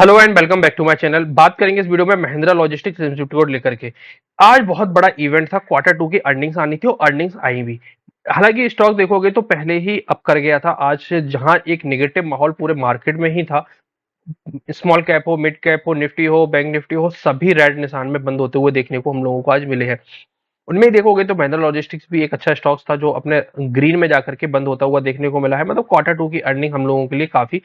Hello and welcome back to my channel. बात करेंगे इस वीडियो में महिंद्रा लॉजिस्टिक्स इंस्टीट्यूट को लेकर के। आज बहुत बड़ा इवेंट था, क्वार्टर टू की अर्निंग्स आनी थी और अर्निंग्स आई भी। हालांकि स्टॉक देखोगे तो पहले ही अप कर गया था आज से, जहां एक नेगेटिव माहौल पूरे मार्केट में ही था। स्मॉल कैप हो, मिड कैप हो, निफ्टी हो, बैंक निफ्टी हो, सभी रेड निशान में बंद होते हुए देखने को हम लोगों को आज मिले हैं। उनमें ही देखोगे तो महिंद्रा लॉजिस्टिक्स भी एक अच्छा स्टॉक्स था, जो अपने ग्रीन में जाकर के बंद होता हुआ देखने को मिला है। मतलब क्वार्टर टू की अर्निंग हम लोगों के लिए काफी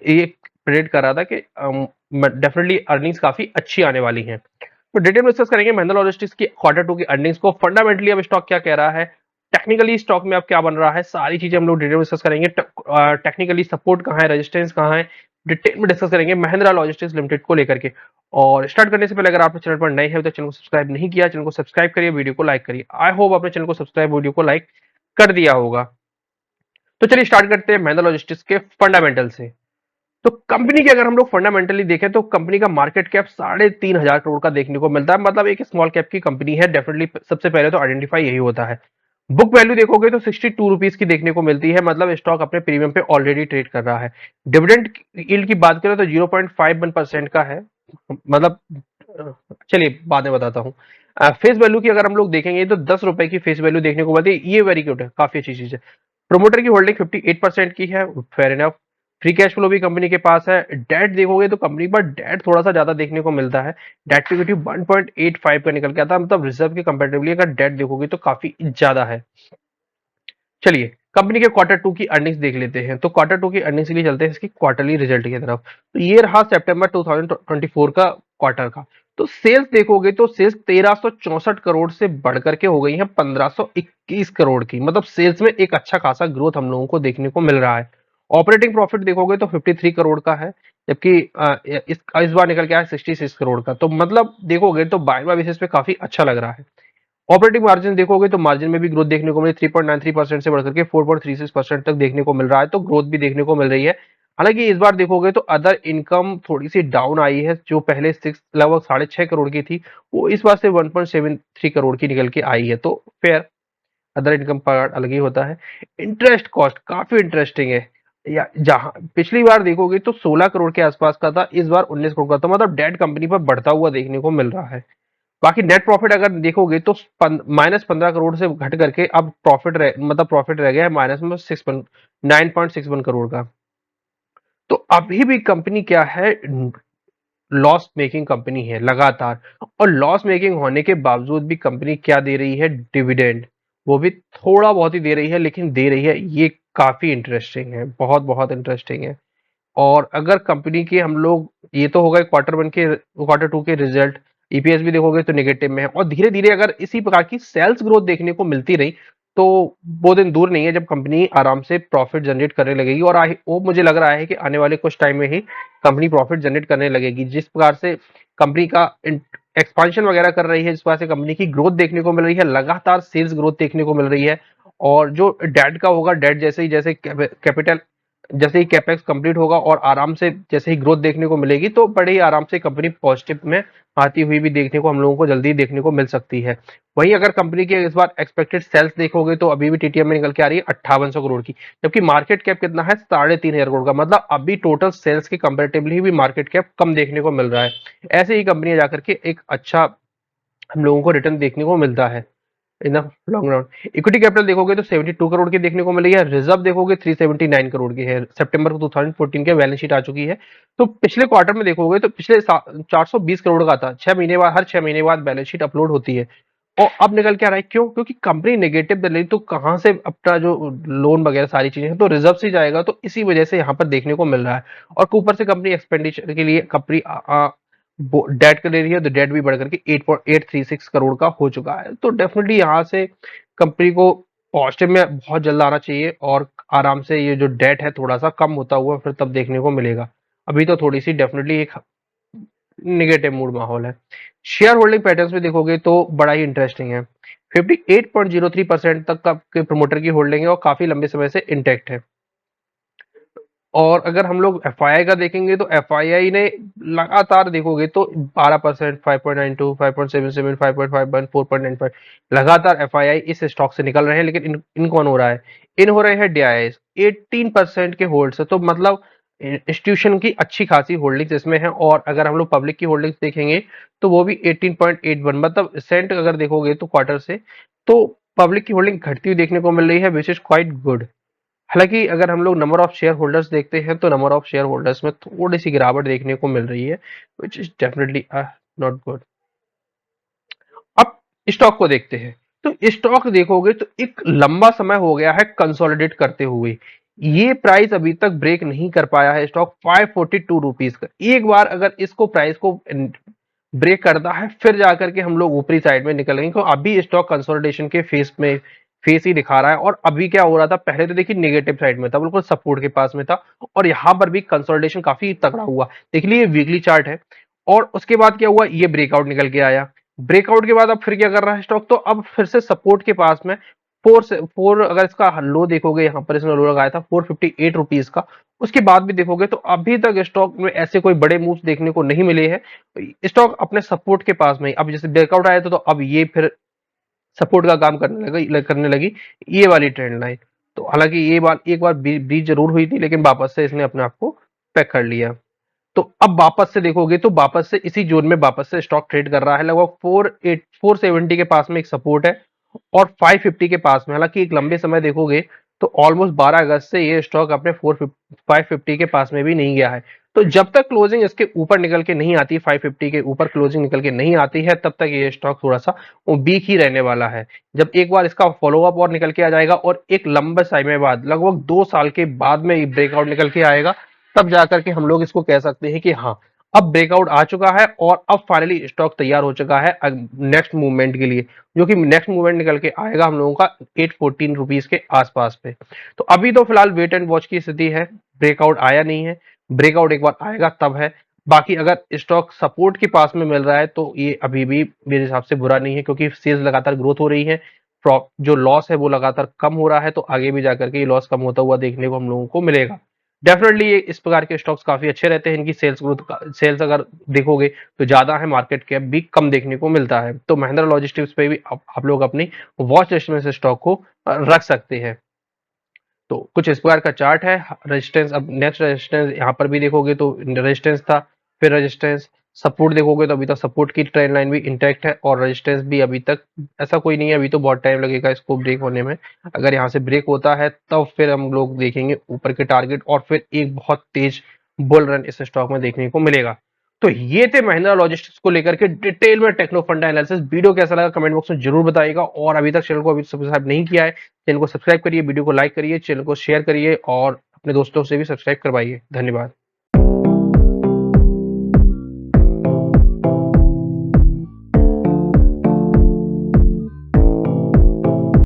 ये प्रेडिक्ट कर रहा था कि डेफिनेटली अर्निंग्स काफी अच्छी आने वाली हैं। तो डिटेल में डिस्कस करेंगे महिंद्रा लॉजिस्टिक्स की क्वार्टर टू की अर्निंग्स को। फंडामेंटली अब स्टॉक क्या कह रहा है, टेक्निकली स्टॉक में अब क्या बन रहा है, सारी चीजें हम लोग डिटेल में डिस्कस करेंगे। टेक्निकली सपोर्ट कहाँ है, रेजिस्टेंस कहाँ है, डिटेल में डिस्कस करेंगे महिंद्रा लॉजिस्टिक्स लिमिटेड को लेकर के। और स्टार्ट करने से पहले अगर आपने चैनल पर नए हैं तो चैनल को सब्सक्राइब नहीं किया, चैनल को सब्सक्राइब करिए, वीडियो को लाइक करिए। आई होप आपने चैनल को सब्सक्राइब, वीडियो को लाइक कर दिया होगा। तो चलिए स्टार्ट करते हैं महिंद्रा लॉजिस्टिक्स के फंडामेंटल से। तो कंपनी के अगर हम लोग फंडामेंटली देखें तो कंपनी का मार्केट कैप 3,500 करोड़ का देखने को मिलता है। मतलब एक स्मॉल कैप की कंपनी है। डेफिनेटली सबसे पहले तो आइडेंटिफाई यही होता है। बुक वैल्यू देखोगे तो 62 रुपीज की देखने को मिलती है। मतलब स्टॉक अपने प्रीमियम पे ऑलरेडी ट्रेड कर रहा है। डिविडेंड यील्ड की बात करें तो 0.51% का है। मतलब चलिए बाद में बताता हूँ। फेस वैल्यू की अगर हम लोग देखेंगे तो 10 रुपए की फेस वैल्यू देखने को मिलती है। ये वेरी गुड है, काफी अच्छी चीज है। प्रोमोटर की होल्डिंग 58% की है, fair enough. Free cash flow भी कंपनी के पास है। डेट देखोगे तो कंपनी पर डेट थोड़ा सा ज्यादा देखने को मिलता है। डेट इक्विटी 1.85 का निकल के आता है। मतलब रिजर्व के कंपेरेटिवली अगर डेट देखोगे तो काफी ज्यादा है। चलिए कंपनी के क्वार्टर टू की अर्निंग्स देख लेते हैं। तो क्वार्टर टू की अर्निंग्स के लिए चलते हैं इसकी क्वार्टरली रिजल्ट की तरफ। तो ये रहा सितंबर 2024 का क्वार्टर का। तो सेल्स देखोगे तो सेल्स 1364 करोड़ से बढ़कर के हो गई है 1521 करोड़ की। मतलब सेल्स में एक अच्छा खासा ग्रोथ हम लोगों को देखने को मिल रहा है। ऑपरेटिंग प्रॉफिट देखोगे तो 53 करोड़ का है, जबकि इस बार निकल के आया 66 करोड़ का। तो मतलब देखोगे तो बाय बेसिस पे काफी अच्छा लग रहा है। ऑपरेटिंग मार्जिन देखोगे तो मार्जिन में भी ग्रोथ देखने को मिली, 3.93% से बढ़कर के 4.36% तक देखने को मिल रहा है। तो ग्रोथ भी देखने को मिल रही है। हालांकि इस बार देखोगे तो अदर इनकम थोड़ी सी डाउन आई है। जो पहले लगभग 6.5 करोड़ की थी, वो इस बार से 1.73 करोड़ की निकल के आई है। तो फेयर, अदर इनकम पार्ट अलग ही होता है। इंटरेस्ट कॉस्ट काफी इंटरेस्टिंग है। या जहां पिछली बार देखोगे तो 16 करोड़ के आसपास का था, इस बार 19 करोड़ का। तो मतलब डेट कंपनी पर बढ़ता हुआ देखने को मिल रहा है। बाकी नेट प्रॉफिट अगर देखोगे तो -15 करोड़ से घट करके अब प्रॉफिट रह गया है माइनस में 9.61 करोड़ का। तो अभी भी कंपनी क्या है, लॉस मेकिंग कंपनी है लगातार। और लॉस मेकिंग होने के बावजूद भी कंपनी क्या दे रही है, डिविडेंड। वो भी थोड़ा बहुत ही दे रही है, लेकिन दे रही है। ये काफी इंटरेस्टिंग है, बहुत बहुत इंटरेस्टिंग है। और अगर कंपनी के हम लोग, ये तो हो गए क्वार्टर टू के रिजल्ट। ईपीएस भी देखोगे तो नेगेटिव में है। और धीरे धीरे अगर इसी प्रकार की सेल्स ग्रोथ देखने को मिलती रही तो वो दिन दूर नहीं है जब कंपनी आराम से प्रॉफिट जनरेट करने लगेगी। और वो मुझे लग रहा है कि आने वाले कुछ टाइम में ही कंपनी प्रॉफिट जनरेट करने लगेगी। जिस प्रकार से कंपनी का एक्सपांशन वगैरह कर रही है, जिस प्रकार से कंपनी की ग्रोथ देखने को मिल रही है, लगातार सेल्स ग्रोथ देखने को मिल रही है। और जो डेट का होगा, डेट जैसे कैपिटल, जैसे ही कैपेक्स कंप्लीट होगा और आराम से जैसे ही ग्रोथ देखने को मिलेगी, तो बड़े ही आराम से कंपनी पॉजिटिव में आती हुई भी देखने को हम लोगों को जल्दी देखने को मिल सकती है। वहीं अगर कंपनी के इस बार एक्सपेक्टेड सेल्स देखोगे तो अभी भी टीटीएम में निकल के आ रही है 5800 करोड़ की, जबकि मार्केट कैप कितना है, 3,500 करोड़ का। मतलब अभी टोटल सेल्स के कंपेरेटिवली भी मार्केट कैप कम देखने को मिल रहा है। ऐसे ही कंपनियां जाकर के एक अच्छा हम लोगों को रिटर्न देखने को मिलता है in the long run. Equity capital देखोगे तो 72 करोड़ की देखने को मिली है। रिजर्व देखोगे 379 करोड़ की है। सितंबर 2014 के बैलेंस शीट आ चुकी है। तो पिछले क्वार्टर में देखोगे तो पिछले 420 करोड़ का था। 6 महीने बाद, हर 6 महीने बाद बैलेंस शीट अपलोड होती है। और अब निकल के आ रहा है, क्यों? क्योंकि कंपनी नेगेटिव दे रही, तो कहां से अपना जो लोन वगैरह सारी चीजें हैं, तो रिजर्व से जाएगा। तो इसी वजह से यहाँ पर देखने को मिल रहा है। और ऊपर से कंपनी एक्सपेंडिचर के लिए कंपनी डेट कर ले रही है, तो डेट भी बढ़ करके 8.836 करोड़ का हो चुका है। तो डेफिनेटली यहाँ से कंपनी को पॉजिटिव में बहुत जल्द आना चाहिए। और आराम से ये जो डेट है थोड़ा सा कम होता हुआ फिर तब देखने को मिलेगा। अभी तो थोड़ी सी डेफिनेटली एक निगेटिव मूड माहौल है। शेयर होल्डिंग पैटर्न्स में देखोगे तो बड़ा ही इंटरेस्टिंग है। 58.03% तक का के प्रमोटर की होल्डिंग है और काफी लंबे समय से इंटैक्ट है। और अगर हम लोग एफआईआई का देखेंगे तो एफआईआई ने लगातार देखोगे तो 12%, 5.92, 5.77, 5.51, 4.95 लगातार एफआईआई इस स्टॉक से निकल रहे हैं। लेकिन इन कौन हो रहा है, इन हो रहे हैं डीआईएस 18% के होल्ड से। तो मतलब इंस्टीट्यूशन की अच्छी खासी होल्डिंग्स इसमें है, और अगर हम लोग पब्लिक की होल्डिंग्स देखेंगे तो वो भी 18.81, मतलब सेंट अगर देखोगे तो क्वार्टर से, तो पब्लिक की होल्डिंग घटती हुई देखने को मिल रही है, विच इज क्वाइट गुड। हालांकि अगर हम लोग नंबर ऑफ शेयर होल्डर्स देखते हैं तो नंबर ऑफ शेयर होल्डर्स में थोड़ी सी गिरावट देखने को मिल रही है, which is definitely not good. अब स्टॉक को देखते हैं, तो स्टॉक देखोगे तो एक लंबा समय हो गया है कंसोलिडेट करते हुए, ये प्राइस अभी तक ब्रेक नहीं कर पाया है स्टॉक 542 रुपीज का। एक बार अगर इसको प्राइस को ब्रेक करता है फिर जाकर के हम लोग ऊपरी साइड में निकलेंगे, तो अभी स्टॉक कंसोलिडेशन के फेस ही दिखा रहा है। और अभी क्या हो रहा था, पहले तो देखिए नेगेटिव साइड में था, बिल्कुल सपोर्ट के पास में था, और यहां पर भी कंसोलिडेशन काफी तगड़ा हुआ। देख लीजिए वीकली चार्ट है, और उसके बाद क्या हुआ, ये ब्रेकआउट निकल के आया। ब्रेकआउट के बाद अब फिर क्या कर रहा है स्टॉक, तो अब फिर से सपोर्ट के पास में फोर, अगर इसका लो देखोगे, यहाँ पर इसने लो लगाया था 458 रुपीज का। उसके बाद भी देखोगे तो अभी तक स्टॉक में ऐसे कोई बड़े मूव्स देखने को नहीं मिले हैं, स्टॉक अपने सपोर्ट के पास में ही। अब जैसे ब्रेकआउट आया था तो अब ये फिर सपोर्ट का काम करने लगी ये वाली ट्रेंड लाइन। तो हालांकि ये बात एक बार ब्रीच जरूर हुई थी, लेकिन वापस से इसने अपने आप को पैक कर लिया। तो अब वापस से देखोगे तो वापस से इसी जोन में वापस से स्टॉक ट्रेड कर रहा है, लगभग 470 के पास में एक सपोर्ट है, और 550 के पास में। हालांकि एक लंबे समय देखोगे तो ऑलमोस्ट 12 अगस्त से ये स्टॉक अपने 550 के पास में भी नहीं गया है। तो जब तक क्लोजिंग इसके ऊपर निकल के नहीं आती, 550 के ऊपर क्लोजिंग निकल के नहीं आती है, तब तक ये स्टॉक थोड़ा सा वीक ही रहने वाला है। जब एक बार इसका फॉलोअप और निकल के आ जाएगा, और एक लंबे समय बाद, लगभग 2 साल के बाद में ये ब्रेकआउट निकल के आएगा, तब जाकर के हम लोग इसको कह सकते हैं कि हाँ, अब ब्रेकआउट आ चुका है, और अब फाइनली स्टॉक तैयार हो चुका है नेक्स्ट मूवमेंट के लिए, जो कि नेक्स्ट मूवमेंट निकल के आएगा हम लोगों का 814 रुपीज के आसपास पे। तो अभी तो फिलहाल वेट एंड वॉच की स्थिति है, ब्रेकआउट आया नहीं है, ब्रेकआउट एक बार आएगा तब है। बाकी अगर स्टॉक सपोर्ट के पास में मिल रहा है तो ये अभी भी मेरे हिसाब से बुरा नहीं है, क्योंकि सेल्स लगातार ग्रोथ हो रही है, जो लॉस है वो लगातार कम हो रहा है, तो आगे भी जाकर के ये लॉस कम होता हुआ देखने को हम लोगों को मिलेगा। डेफिनेटली ये इस प्रकार के स्टॉक्स काफी अच्छे रहते हैं, इनकी सेल्स ग्रोथ, सेल्स अगर देखोगे तो ज्यादा है, मार्केट कैप भी कम देखने को मिलता है। तो महिंद्रा लॉजिस्टिक्स पे भी आप लोग अपनी वॉच लिस्ट में से स्टॉक को रख सकते हैं। तो कुछ इस प्रकार का चार्ट है। रेजिस्टेंस, अब नेक्स्ट रेजिस्टेंस यहाँ पर भी देखोगे तो रेजिस्टेंस था, फिर रेजिस्टेंस, सपोर्ट देखोगे तो अभी तक सपोर्ट की ट्रेंड लाइन भी इंटैक्ट है, और रेजिस्टेंस भी अभी तक ऐसा कोई नहीं है, अभी तो बहुत टाइम लगेगा इसको ब्रेक होने में। अगर यहाँ से ब्रेक होता है तब फिर हम लोग देखेंगे ऊपर के टारगेट, और फिर एक बहुत तेज बुल रन इस स्टॉक में देखने को मिलेगा। तो ये थे महिंद्रा लॉजिस्टिक्स को लेकर के डिटेल में टेक्नो फंडा एनालिसिस। वीडियो कैसा लगा कमेंट बॉक्स में जरूर बताइएगा, और अभी तक चैनल को अभी सब्सक्राइब नहीं किया है, चैनल को सब्सक्राइब करिए, वीडियो को लाइक करिए, चैनल को शेयर करिए, और अपने दोस्तों से भी सब्सक्राइब करवाइए। धन्यवाद।